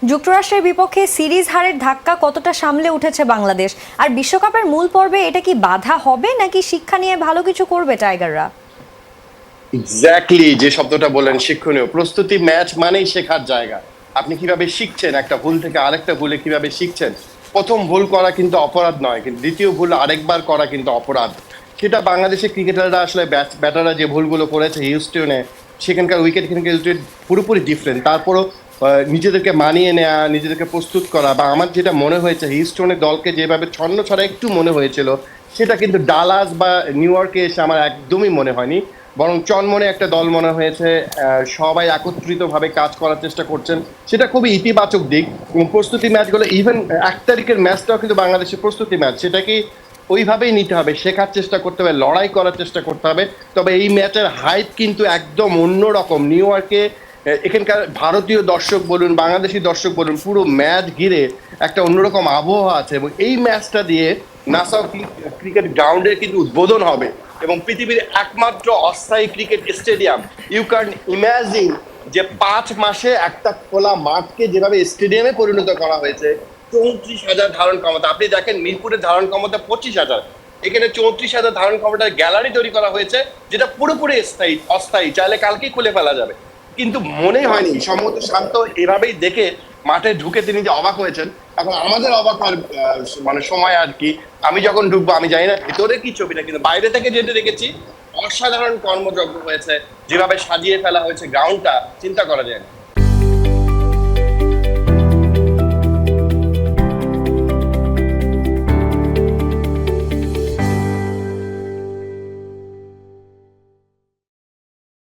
যুক্তরাষ্ট্রের বিপক্ষে সিরিজ হারের ধাক্কা কতটা সামলে উঠেছে বাংলাদেশ, আর বিশ্বকাপের মূল পর্বে এটা কি বাধা হবে নাকি শিক্ষা নিয়ে ভালো কিছু করবে টাইগাররা? এক্স্যাক্টলি যে শব্দটা বললেন, শিক্ষণীয় প্রস্তুতি ম্যাচ মানেই শেখার জায়গা। আপনি কিভাবে শিখছেন, একটা ভুল থেকে আরেকটা ভুলে কিভাবে শিখছেন। প্রথম ভুল করা কিন্তু অপরাধ নয়, কিন্তু দ্বিতীয় ভুল আরেকবার করা কিন্তু অপরাধ। সেটা বাংলাদেশের ক্রিকেটাররা আসলে ব্যাটাররা যে ভুলগুলো করেছে হিউস্টনে, সেখানকার উইকেট কিন্তু পুরোপুরি ডিফারেন্ট। তারপরও নিজেদেরকে মানিয়ে নেওয়া, নিজেদেরকে প্রস্তুত করা, বা আমার যেটা মনে হয়েছে হিউস্টনের দলকে যেভাবে ছন্ন ছড়া একটু মনে হয়েছিল, সেটা কিন্তু ডালাস বা নিউ ইয়র্কে এসে আমার একদমই মনে হয়নি। বরং চনমনে একটা দল মনে হয়েছে। সবাই একত্রিতভাবে কাজ করার চেষ্টা করছেন, সেটা খুবই ইতিবাচক দিক। এবং প্রস্তুতি ম্যাচগুলো, ইভেন 1 তারিখের ম্যাচটাও কিন্তু বাংলাদেশের প্রস্তুতি ম্যাচ, সেটাকে ওইভাবেই নিতে হবে, শেখার চেষ্টা করতে হবে, লড়াই করার চেষ্টা করতে হবে। তবে এই ম্যাচের হাইপ কিন্তু একদম অন্যরকম। নিউ ইয়র্কে এখানকার ভারতীয় দর্শক বলুন, বাংলাদেশি দর্শক বলুন, পুরো ম্যাচ ঘিরে একটা অন্যরকম আবহাওয়া আছে। এবং এই ম্যাচটা দিয়ে নাসাউ ক্রিকেট গ্রাউন্ডের কিন্তু উদ্বোধন হবে, এবং পৃথিবীর একমাত্র অস্থায়ী cricket stadium. You can imagine যে 5 মাসে একটা খোলা মাঠকে যেভাবে স্টেডিয়ামে পরিণত করা হয়েছে। 34,000 ধারণ ক্ষমতা। আপনি দেখেন মিরপুরের ধারণ ক্ষমতা 25,000, এখানে 34,000 ধারণ ক্ষমতার গ্যালারি তৈরি করা হয়েছে, যেটা পুরোপুরি অস্থায়ী, চাইলে কালকেই খুলে ফেলা যাবে। কিন্তু মনেই হয়নি সম্ভবত শান্ত এভাবেই দেখে মাঠে ঢুকে তিনি যে অবাক হয়েছেন। এখন আমাদের অবাক হওয়ার মানে সময় আর কি। আমি যখন ঢুকবো আমি জানি না ভেতরে কি ছবিটা, কিন্তু বাইরে থেকে যেটা দেখেছি অসাধারণ কর্মযজ্ঞ হয়েছে, যেভাবে সাজিয়ে ফেলা হয়েছে গ্রাউন্ডটা চিন্তা করা যায় না।